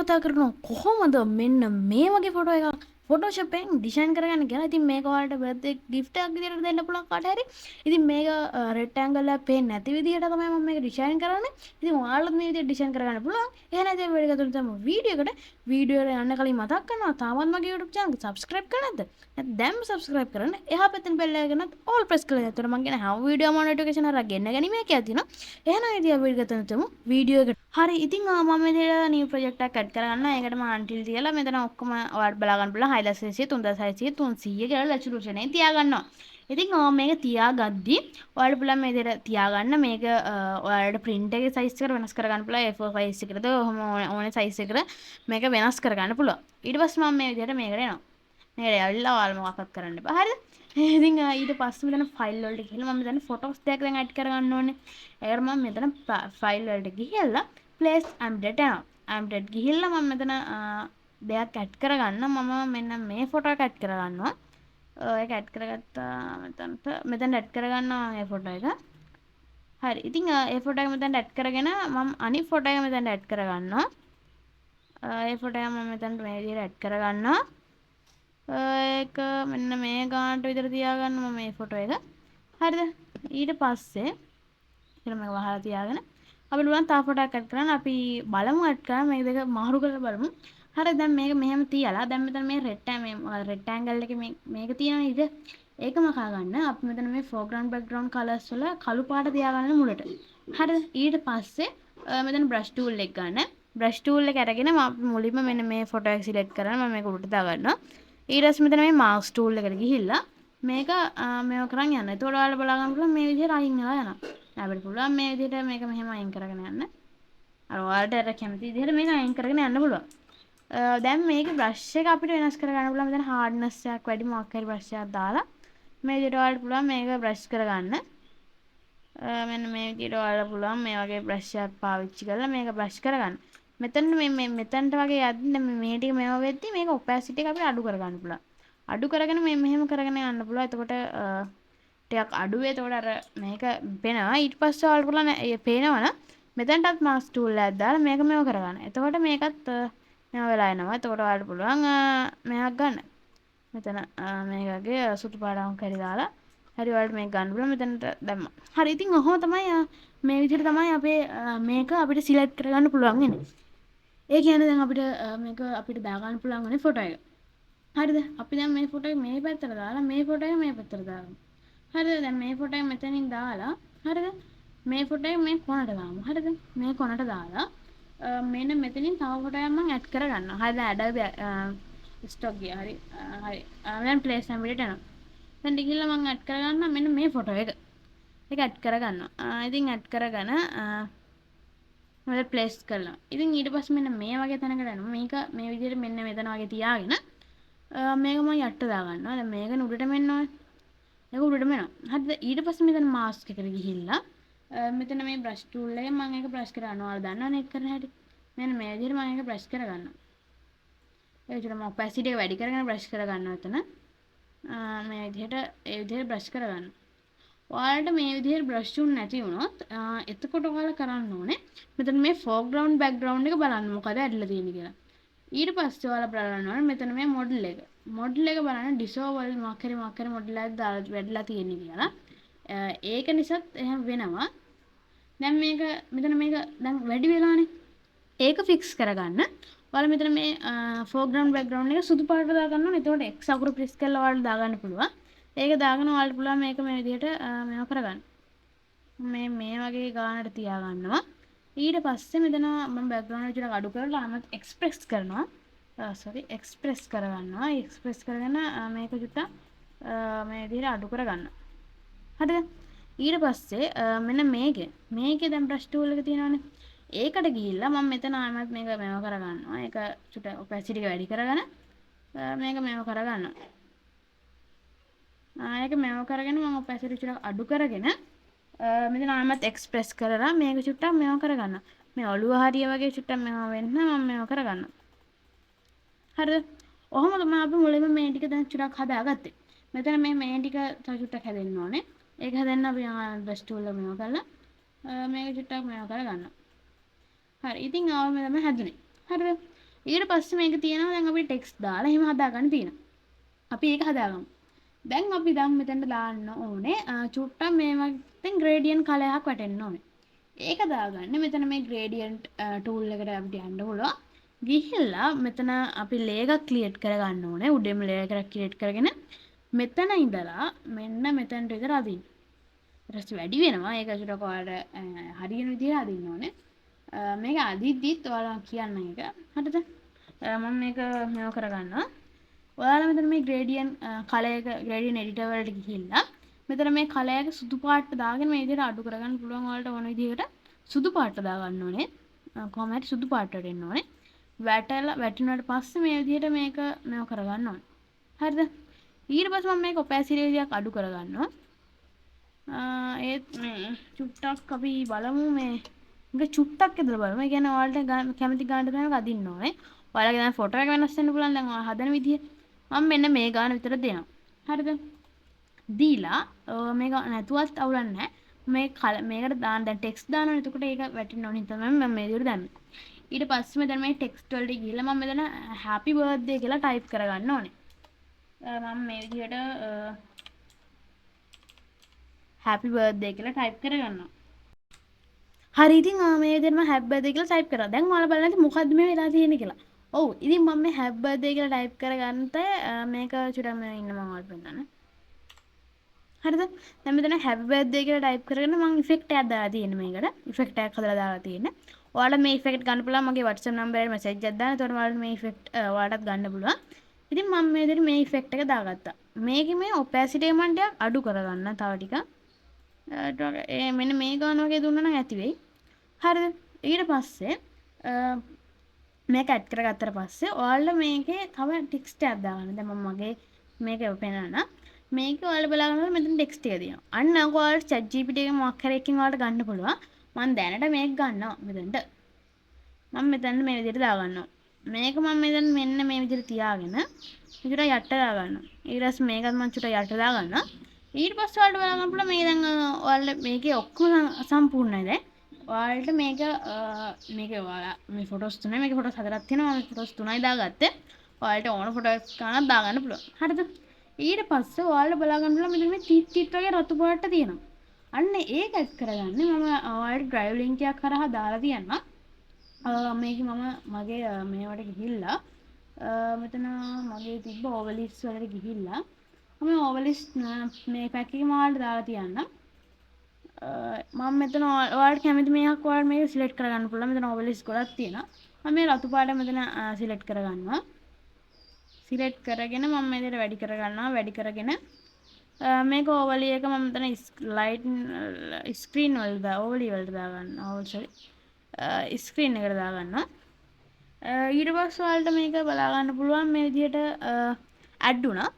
කතා කරනවා කොහොමද මෙන්න මේ වගේ ෆොටෝ එකක් ෆොටෝෂොප් එකෙන් ඩිසයින් කරගන්න කියලා. ඉතින් මේක ඔයාලට බර්ත්ඩේ ගිෆ්ට් එකක් විදියට දෙන්න පුළුවන් කාට හරි. ඉතින් මේක රෙක්ටැන්ගල් එක පේන්නේ නැති විදියට තමයි මම මේක ඩිසයින් කරන්නේ. ඉතින් ඔයාලත් මේ විදියට ඩිසයින් කරගන්න පුළුවන්. එහෙනම් ඉතින් වීඩියෝ එකතුලින් තමයි වීඩියෝ එකට යන්න කලින් මතක් කරනවා තාමත් මගේ YouTube channel එක subscribe කරලා නැද්ද? නැත්නම් දැන්ම subscribe කරන්න. එහා පැත්තෙන් bell icon එකත් all press කරලා. එතකොට මම කියන හැම වීඩියෝ මොනිටයිසේෂන් හරහා ගෙන්න ගැනීම කියලා තියෙනවා. එහෙනම් ඉතින් වීඩියෝ එකතුලින් තමයි වීඩියෝ එකට. හරි ඉතින් මම මෙතන new project එකක් add කරගන්න. ඒකට මම until තියලා මෙතන ඔක්කොම ඔයාලට බලා ගන්න පුළුවන් 6600 3600 300 කියලා resolution එක තියාගන්නවා. ඉතින් මේක තියාගද්දි ඔයාලට පුළුවන් මේ විදිහට තියාගන්න. මේක ඔයාලට print එකේ size එක වෙනස් කරගන්න පුළුවන්. A4 size එකකටද ඔහොම ඕනේ size එකකට මේක වෙනස් කරගන්න පුළුවන්. ඊට පස්සේ මම මේ විදිහට මේකට එනවා. මේකට ඇවිල්ලා ඔයාලා මොකක්වත් කරන්න එපා. හරිද? ඉතින් ඊට පස්සේ මෙතන file වලට ගිහලා මම මෙතන photos දෙකක් දැන් add කරගන්න ඕනේ. ඒකට මම මෙතන file වලට ගිහලා place embed යනවා. embed ගිහිල්ලා මම මෙතන දෙයක් add කරගන්න. මම මෙන්න මේ photo එක add කරගන්නවා. ඒක add කරගත්තා මෙතන add කරගන්නවා මේ photo එක. හරි. ඉතින් ඒ photo එක මෙතන add කරගෙන මම අනිත් photo එක මෙතන add කරගන්නවා. ඒ photo එක මම මෙතන මේ විදිහට add කරගන්නවා. ඒක මෙන්න මේ ගානට විතර තියාගන්න මම මේ photo එක. හරිද? ඊට පස්සේ ඉතින් මේක වහලා තියාගෙන අපිට පුළුවන් තව ෆොටෝ එකක් ඇඩ් කරන්න. අපි බලමු ඇඩ් කරලා මේක දෙක මාරු කරලා බලමු. හරි දැන් මේක මෙහෙම තියලා දැන් මෙතන මේ රෙක්ටැන්ගල් එකේ මේක තියෙනවා නේද? ඒකම කා ගන්න. අපි මෙතන මේ foreground background colors වල කළු පාට තියාගන්න මුලට. හරිද? ඊට පස්සේ මෙතන brush tool එක ගන්න. brush tool එක අරගෙන මම මුලින්ම මෙන්න මේ ෆොටෝ එක සිලෙක්ට් කරලා මම මේක උඩට දා ගන්නවා. ඊට පස්සේ මෙතන මේ mouse tool එකට ගිහිල්ලා මේක මේව කරන් යන්න. ඒතකොට ඔයාලා බලා ගන්න පුළුවන් මේ විදිහට අයින් වෙලා යනවා. අපිට පුළුවන් මේ විදිහට මේක මෙහෙම අයින් කරගෙන යන්න. අර ඔයාලට අර කැමති විදිහට මේක අයින් කරගෙන යන්න පුළුවන්. දැන් මේක brush එක අපිට වෙනස් කරගන්න පුළුවන්. මෙතන hardness එකක් වැඩි මොකක් හරි brush එකක් දාලා මේ විදිහට ඔයාලට පුළුවන් මේක brush කරගන්න. මෙන්න මේ විදිහට ඔයාලට පුළුවන් මේ වගේ brush එකක් පාවිච්චි කරලා මේක brush කරගන්න. මෙතන මෙතනට වගේ යද්දි මේ ටික මේව වෙද්දි මේක opacity එක අපිට අඩු කරගන්න පුළුවන්. අඩු කරගෙන මෙහෙම කරගෙන යන්න පුළුවන්. එතකොට ටිකක් අඩුවේ. එතකොට අර මේක පේනවා. ඊට පස්සේ ඔයාලට පුළුවන් පේනවනම් මෙතනටත් mouse tool එකක් දාලා මේක මේව කරගන්න. එතකොට මේකත් මේව වෙලා එනවා. එතකොට ඔයාලට පුළුවන් මේක ගන්න. මෙතන මේකගේ සුදු පාටම කරි දාලා හරි ඔයාලට මේක ගන්න පුළුවන්. මෙතනට දැම්මා. හරි ඉතින් ඔහොම තමයි මේ විදිහට තමයි අපේ මේක අපිට සිලෙක්ට් කරගන්න පුළුවන් වෙන්නේ. ඒ කියන්නේ දැන් අපිට මේක අපිට දා ගන්න පුළුවන් වෙන්නේ ෆොටෝ එක. හරිද? අපි දැන් මේ ෆොටෝ එක මේ පැත්තට දාලා මේ ෆොටෝ එක මේ පැත්තට දාගමු. හරිද? දැන් මේ ෆොටෝ එක මෙතනින් දාලා හරිද? මේ ෆොටෝ එක මේ කොනට දාමු. හරිද? මේ කොනට දාලා මෙන්න මෙතනින් තව ෆොටෝ එකක් මම ඇඩ් කරගන්නවා. හරිද? Adobe stock ගියා. හරි. හරි. දැන් place embed යනවා. දැන් ගිහිල්ලා මම ඇඩ් කරගන්නවා මෙන්න මේ ෆොටෝ එක. ඒක ඇඩ් කරගන්නවා. ඉතින් ඇඩ් කරගෙන මම ප්ලේස් කරනවා. ඉතින් ඊට පස්සේ මෙන්න මේ වගේ තැනකට යනවා. මේක මේ විදිහට මෙන්න මෙතන වගේ තියාගෙන මේක මම යට දා ගන්නවා. දැන් මේක උඩට මෙන්න ඕනේ. ඒක උඩටම එනවා. හරිද? ඊට පස්සේ මෙතන මාස්ක් එකට ගිහිල්ලා මෙතන මේ බ්‍රෂ් ටූල් එකෙන් මම ඒක බ්‍රෂ් කරනවා. ඔයාලා දන්නවනේ ඒක කරන හැටි. මෙන්න මේ විදිහට මම ඒක බ්‍රෂ් කරගන්නවා. ඒ විදිහට මම ඔපැසිටි එක වැඩි කරගෙන බ්‍රෂ් කරගන්නවා එතන. මේ විදිහට බ්‍රෂ් කරගන්නවා. ඔයාලට මේ විදිහට බ්‍රෂ් උන් නැති වුණොත් එතකොට ඔයාලා කරන්න ඕනේ මෙතන මේ foreground background එක බලන්න මොකද ඇදලා තියෙන්නේ කියලා. ඊට පස්සේ ඔයාලා බලන්න ඕනේ මෙතන මේ මොඩල් එක. මොඩල් එක බලන්න dissolve මොකක් හරි මොඩල් එකක් දාලා වැඩිලා තියෙන්නේ කියලා. ඒක නිසාත් එහෙම වෙනවා. දැන් මෙතන මේක දැන් වැඩි වෙලානේ. ඒක fix කරගන්න. ඔයාලා මෙතන මේ foreground background එක සුදු පාටට දාගන්න ඕනේ. එතකොට X අකුර press කරලා ඔයාලට දාගන්න පුළුවන්. ඒක දාගෙන ඔයාලට පුළුවන් මේක මේ විදිහට මේව කරගන්න. මේ වගේ ගානට තියාගන්නවා. ඊට පස්සේ මෙතන මම background එක ටිකක් අඩු කරලා ආමත් express කරනවා. express කරගන්නවා. express කරගෙන මේක චුට්ටක් මේ විදිහට අඩු කරගන්න. හරිද? ඊට පස්සේ මෙන්න මේකේ දැන් brush tool එක තියෙනවානේ. ඒකට ගිහිල්ලා මම මෙතන ආමත් මේක මේව කරගන්නවා. ඒක චුට්ටක් opacity එක වැඩි කරගෙන මේක මේව කරගන්නවා. ඒක මේව කරගෙන මම opacity ටිකක් අඩු කරගෙන මෙතන ආමත් express කරලා මේක චුට්ටක් මේව කරගන්න. මේ ඔළුව හරිය වගේ චුට්ටක් මේව වෙන්න මම මේව කරගන්න. හරිද? ඔහොම තමයි අපි මුලින්ම මේ ටික දැන් චුට්ටක් හදාගත්තේ. මෙතන මේ ටික තව චුට්ටක් හැදෙන්න ඕනේ. ඒක හැදෙන්න අපි brush tool එක මේව කරලා මේක චුට්ටක් මේව කරගන්න. හරි. ඉතින් ආව මේ තමයි හැදුනේ. හරිද? ඊට පස්සේ මේක තියෙනවා දැන් අපි ටෙක්ස්ට් දාලා එහෙම හදාගන්න තියෙනවා. අපි ඒක හදාගමු. දැන් අපි දැන් මෙතනට දාන්න ඕනේ චුට්ටක් මේ වගේ ග්‍රේඩියන්ට් කලයක් වැටෙන්න ඕනේ. ඒක දාගන්න මෙතන මේ ග්‍රේඩියන්ට් ටූල් එකට අපිට යන්න පුළුවන්. ගිහිල්ලා මෙතන අපි ලේයර් එකක් ක්‍රියේට් කරගන්න ඕනේ. උඩෙම ලේයර් එකක් ක්‍රියේට් කරගෙන මෙතන ඉඳලා මෙන්න මෙතනට විතර අදින්න. ඊට පස්සේ වැඩි වෙනවා. ඒක චුට්ටක් ඔයාලට හරියන විදිහට අදින්න ඕනේ. මේක අදිද්දිත් ඔයාලා කියන්න එක. හරිද? මම මේක මේව කරගන්නවා. ඔයාලා මෙතන මේ ග්‍රේඩියන්ට් කලයක ග්‍රේඩියන්ට් එඩිටර් වලට ගිහිල්ලා මෙතන මේ කලයක සුදු පාට දාගෙන මේ විදිහට අඩු කරගන්න පුළුවන් ඔයාලට ඕන විදිහට සුදු පාට දාගන්න ඕනේ. කොහොම හරි සුදු පාටට එන්න ඕනේ. වැටුණාට පස්සේ මේ විදිහට මේක මේව කරගන්න ඕනේ. හරිද? ඊට පස්සේ මම මේක ඔපැසිටි එකක් අඩු කරගන්නවා. ඒත් මේ චුට්ටක් අපි බලමු මේ මේක චුට්ටක් ඇදලා බලමු. ඒ කියන්නේ ඔයාලට කැමති ගානට තමයි අදින්න ඕනේ. ඔයාලගේ දැන් ෆොටෝ එක වෙනස් වෙන්න පුළුවන් දැන් ඔයා හදන විදිය. මම මෙන්න මේ ගාන විතර දෙනවා. හරිද? දීලා මේක නැතුවත් අවුලක් නැහැ. මේකට දාන්න දැන් ටෙක්ස්ට් දානවා. එතකොට ඒක වැටෙන්න ඕනේ තමයි මම මේ විදියට දාන්නේ. ඊට පස්සේ මෙතන මේ ටෙක්ස්ට් වලට ගිහලා මම මෙතන හැපි බර්ත්ඩේ කියලා ටයිප් කරගන්න ඕනේ. මම මේ විදියට හැපි බර්ත්ඩේ කියලා ටයිප් කරගන්නවා. හරි ඉතින් මේ විදිහට මම හැපි බර්ත්ඩේ කියලා ටයිප් කරා. දැන් ඔයාලා බලන්න මොකද්ද මේ වෙලා තියෙන්නේ කියලා. ඔව් ඉතින් මම මේ හැපි බර්ත්ඩේ කියලා ටයිප් කරගන්නත් මේක චුට්ටක් මේ ඉන්න මම ඔයාලට පෙන්නන්න. හරිද? දැන් මෙතන හැපි බර්ත්ඩේ කියලා ටයිප් කරගෙන මම ඉෆෙක්ට් එකක් දාලා තියෙන්නේ මේකට. ඉෆෙක්ට් එකක් හදලා දාලා තියෙන්නේ. ඔයාලා මේ ඉෆෙක්ට් ගන්න පුළුවන් මගේ WhatsApp නම්බරයට මැසේජ් එකක් දාන්න. එතකොට ඔයාලට මේ ඉෆෙක්ට් ඔයාලටත් ගන්න පුළුවන්. ඉතින් මම මේ විදිහට මේ ඉෆෙක්ට් එක දාගත්තා. මේකේ මේ ඔපැසිටි එක මම ටිකක් අඩු කරගන්න තව ටිකක්. මෙන්න මේ ගාන වගේ දුන්නා නම් ඇති වෙයි. හරිද? ඊට පස්සේ මේක ඇඩ් කරගත්තට පස්සේ ඔයාලා මේකේ තව ටෙක්ස්ට් එකක් දාගන්න. දැන් මම මගේ මේක පෙන්නන්න. මේක ඔයාලා බලන්න මෙතන ටෙක්ස්ට් එක තියෙනවා. අන්න ඔයාලා chat GPT එකේ මොකක් හරි එකකින් ඔයාලට ගන්න පුළුවන්. මම දැනට මේක ගන්නවා මෙතනට. මම මෙතන මේ විදිහට දාගන්නවා. මේක මම මෙතන මෙන්න මේ විදිහට තියාගෙන විතර යට දාගන්නවා. ඊට පස්සේ මේකත් මම චුට්ටක් යට දාගන්නවා. ඊට පස්සේ ඔයාලට බලන්න පුළුවන් මේ දැන් ඔයාලා මේකේ ඔක්කොම සම්පූර්ණයි දැන්. ඔයාලට මේක ඔයාලා මේ ෆොටෝස් තුනයි මේකේ ෆොටෝස් හතරක් තියෙනවා. මම ෆොටෝස් තුනයි දාගත්තේ. ඔයාලට ඕන ෆොටෝස් ගන්නක් දාගන්න පුළුවන්. හරිද? ඊට පස්සේ ඔයාලා බලා ගන්න පුළුවන් මෙතන මේ ටිට් වගේ රතු පාට තියෙනවා. අන්න ඒක ඇඩ් කරගන්න මම ඔයාලට ඩ්‍රයිව් ලින්ක් එකක් කරා දාලා තියන්නම්. මේක මම මගේ මේවට ගිහිල්ලා මෙතන මගේ තිබ්බ ඕවලිස් වලට ගිහිල්ලා මම ඕවලිස් මේ පැක් එකේ මම ඔයාලට දාලා තියන්නම්. මම මෙතන ඔයාලට කැමති මේකක් ඔයාලට මේක සිලෙක්ට් කරගන්න පුළුවන්. මෙතන ඕවලිස් ගොඩක් තියෙනවා. මම මේ රතු පාට මෙතන සිලෙක්ට් කරගන්නවා. සිලෙක්ට් කරගෙන මම මේ විදිහට වැඩි කරගන්නවා. වැඩි කරගෙන මේක ඕවලි එක මම මෙතන ලයිට් ස්ක්‍රීන් වලට ඕවලි වලට දාගන්නවා. ඕවල් සෝරි ස්ක්‍රීන් එකට දාගන්නවා. ඊට පස්සේ ඔයාලට මේක බලා ගන්න පුළුවන් මේ විදිහට ඇඩ් වුණා.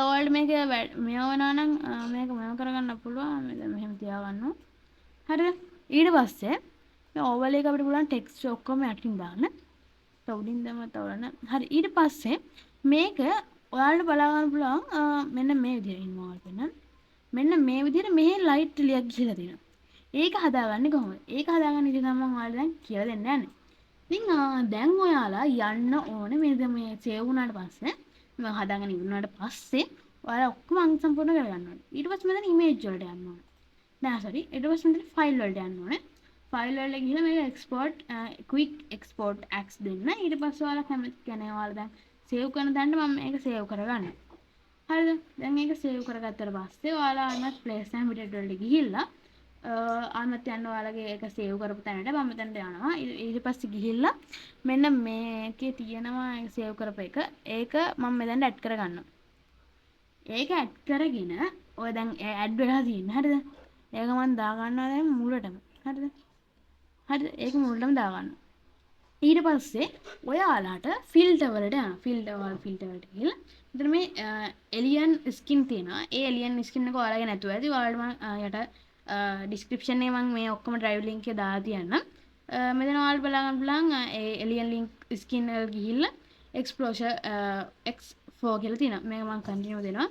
ඔයාලට මේක මෙව වෙනවා නම් මේක මෙව කරගන්න පුළුවන්. මෙහෙම තියාගන්නවා. හරිද? ඊට පස්සේ මේ ඕවල් එක අපිට පුළුවන් ටෙක්ස්ට් ඔක්කොම යටින් දාන්න. උඩින් දැම්ම තවලන. හරි ඊට පස්සේ මේක ඔයාලට බලා ගන්න පුළුවන් මෙන්න මේ විදිහට ඉන්වෝල්ව් වෙන්න. මෙන්න මේ විදිහට මෙහි ලයිට් ලියක් ගිහලා තියෙනවා. ඒක හදාගන්නේ කොහොමද? ඒක හදාගන්න ඉතින් මම ඔයාලට දැන් කියලා දෙන්න යන්නේ. ඉතින් දැන් ඔයාලා යන්න ඕනේ මේ සේව් වුණාට පස්සේ මම හදාගෙන ඉවරනාට පස්සේ ඔයාලා ඔක්කොම අංග සම්පූර්ණ කරගන්න ඕනේ. ඊට පස්සේ මෙතන ඉමේජ් වලට යන්න ඕනේ. නෑ සෝරි. ඊට පස්සේ මෙතන ෆයිල් වලට යන්න ඕනේ. ෆයිල් වලට ගිහලා මේක එක්ස්පෝර්ට් ක්වික් එක්ස්පෝර්ට් ඇක්ස් දෙන්න. ඊට පස්සේ ඔයාලා කැමති කියන්නේ ඔයාලා දැන් සේව් කරන තැනට මම මේක සේව් කරගන්නවා. හරිද? දැන් මේක සේව් කරගත්තට පස්සේ ඔයාලා ආනත් ප්ලේස් නැම් විඩියෝ වලට ගිහිල්ලා ආනත් යන්න ඔයාලගේ ඒක සේව් කරපු තැනට මම මෙතනට යනවා. ඊට පස්සේ ගිහිල්ලා මෙන්න මේකේ තියෙනවා සේව් කරපු එක. ඒක මම මෙතනට ඇඩ් කරගන්නවා. ඒක ඇඩ් කරගෙන ඔය දැන් ඇඩ් වෙලා තියෙන. හරිද? ඒක මම දාගන්නවා දැන් මුලටම. හරිද? හරිද? ඒක මුලටම දාගන්නවා. ඊට පස්සේ ඔයාලාට ෆිල්ටර් වලට යනවා. ෆිල්ටර් වලට ගිහලා මෙතන මේ එලියන් ස්කින් තියෙනවා. ඒ එලියන් ස්කින් එක ඔයාලගේ නැතුව ඇති. ඔයාලට මම යට ඩිස්ක්‍රිප්ෂන් එකේ මම මේ ඔක්කොම ඩ්‍රයිව් ලින්ක් එක දාලා තියන්නම්. මෙතන ඔයාලට බලා ගන්න පුළුවන් ඒ එලියන් ලින්ක් ස්කින් වල ගිහිල්ලා එක්ස්ප්ලෝෂර් X4 කියලා තියෙනවා. මේක මම කන්ටිනියු දෙනවා.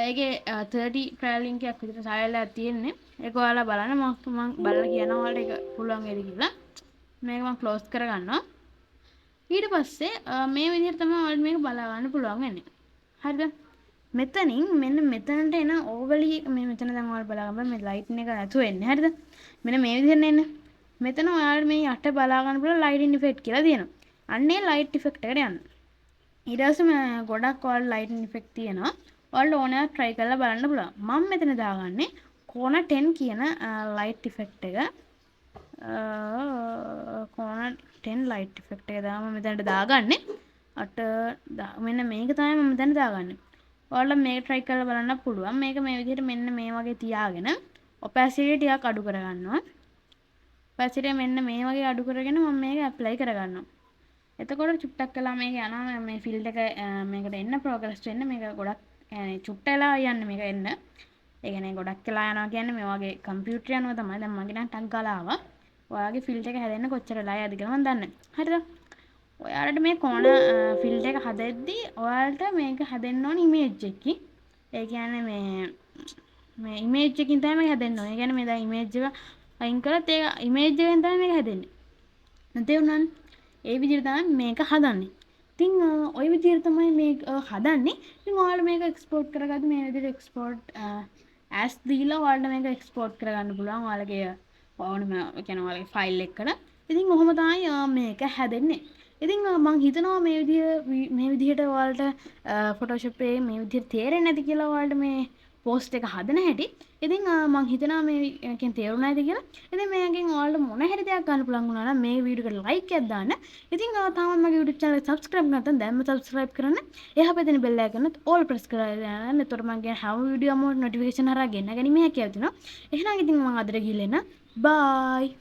ඒකේ 30 ට්‍රයල් ලින්ක් එකක් විතර සායලා තියෙන්නේ. ඒක ඔයාලා බලන්න මම බලලා කියනවා ඔයාලට ඒක පුළුවන් වේද කියලා. මේක මම ක්ලෝස් කරගන්නවා. ඊට ඊට පස්සේ මේ විදිහට තමයි ඔයාලට මේක බලා ගන්න පුළුවන් වෙන්නේ. හරිද? මෙතනින් මෙන්න මෙතනට එන ඕවලි මේ මෙතන දැන් ඔයාලා බලා ගන්න මේ ලයිටින් එක නැතුව එන්නේ. හරිද? මෙන්න මේ විදිහට එන්නේ. මෙතන ඔයාලට මේ යට බලා ගන්න පුළුවන් ලයිටින් ඉෆෙක්ට් කියලා තියෙනවා. අන්නේ ලයිට් ඉෆෙක්ට් එකට යන්න. ඊට පස්සේ ගොඩක් ඔයාලට ලයිටින් ඉෆෙක්ට් තියෙනවා. ඔයාලට ඕනෑම try කරලා බලන්න පුළුවන්. මම මෙතන දාගන්නේ කෝන 10 කියන ලයිට් ඉෆෙක්ට් එක. කෝන 10 ලයිට් ඉෆෙක්ට් එක දාම මෙතනට දාගන්නේ. මෙන්න මේක තමයි මම මෙතන දාගන්නේ. ඔයාලා මේක try කරලා බලන්න පුළුවන්. මේක මේ විදිහට මෙන්න මේ වගේ තියාගෙන opacity ටිකක් අඩු කරගන්නවා. opacity මෙන්න මේ වගේ අඩු කරගෙන මම මේක apply කරගන්නවා. එතකොට චුට්ටක් කළා මේක යනවා මේ field එක මේකට එන්න progress වෙන්න මේක ගොඩක් චුට්ටලා යන්නේ මේක එන්න. ඒ කියන්නේ ගොඩක් කළා යනවා කියන්නේ මේ වගේ කම්පියුටර් යනවා තමයි. දැන් මගේ නම් ටක් ගාලා ආවා. ඔයාගේ field එක හැදෙන්න කොච්චර වෙලා යයිද කියලා මම දන්නේ. හරිද? ඔයාලට මේ කෝණ ෆිල්ඩ් එක හදද්දී ඔයාලට මේක හැදෙන්න ඕන ඉමේජ් එකකින්. ඒ කියන්නේ මේ ඉමේජ් එකකින් තමයි මේක හැදෙන්න ඕනේ. ඒ කියන්නේ මේ දැන් ඉමේජ් එක අයින් කරත් ඒක ඉමේජ් එකෙන් තමයි මේක හැදෙන්නේ. තේරුණානේ? ඒ විදිහට තමයි මේක හදන්නේ. ඉතින් ওই විදිහට තමයි මේක හදන්නේ. ඉතින් ඔයාලා මේක එක්ස්පෝර්ට් කරගද්දි මේ විදිහට එක්ස්පෝර්ට් as දීලා ඔයාලට මේක එක්ස්පෝර්ට් කරගන්න පුළුවන්. ඔයාලගේ ඕනම ඒ කියන්නේ ඔයාලගේ ෆයිල් එකකට. ඉතින් ඔහොම තමයි මේක හැදෙන්නේ. ඉතින් මං හිතනවා මේ විදිහට ඔයාලට Photoshop එකේ මේ විදිහට තේරෙන්නේ නැති කියලා ඔයාලට මේ post එක හදන හැටි. ඉතින් මං හිතනවා මේකෙන් තේරුණා ඇති කියලා. ඉතින් මේකෙන් ඔයාලට මොන හැරි දෙයක් ගන්න පුළුවන් වුණා නම් මේ වීඩියෝ එකට like එකක් දාන්න. ඉතින් තාමත් මගේ YouTube channel එක subscribe නැත්නම් දැන්ම subscribe කරන්න. එහා පැත්තේ bell icon එකත් all press කරලා යන්න. එතකොට මගේ හැම වීඩියෝ එකම notification හරහා ගෙන්න ගැනීම හැකියාව තියෙනවා. එහෙනම් ඉතින් මම අදට ගිහින් එන්න. bye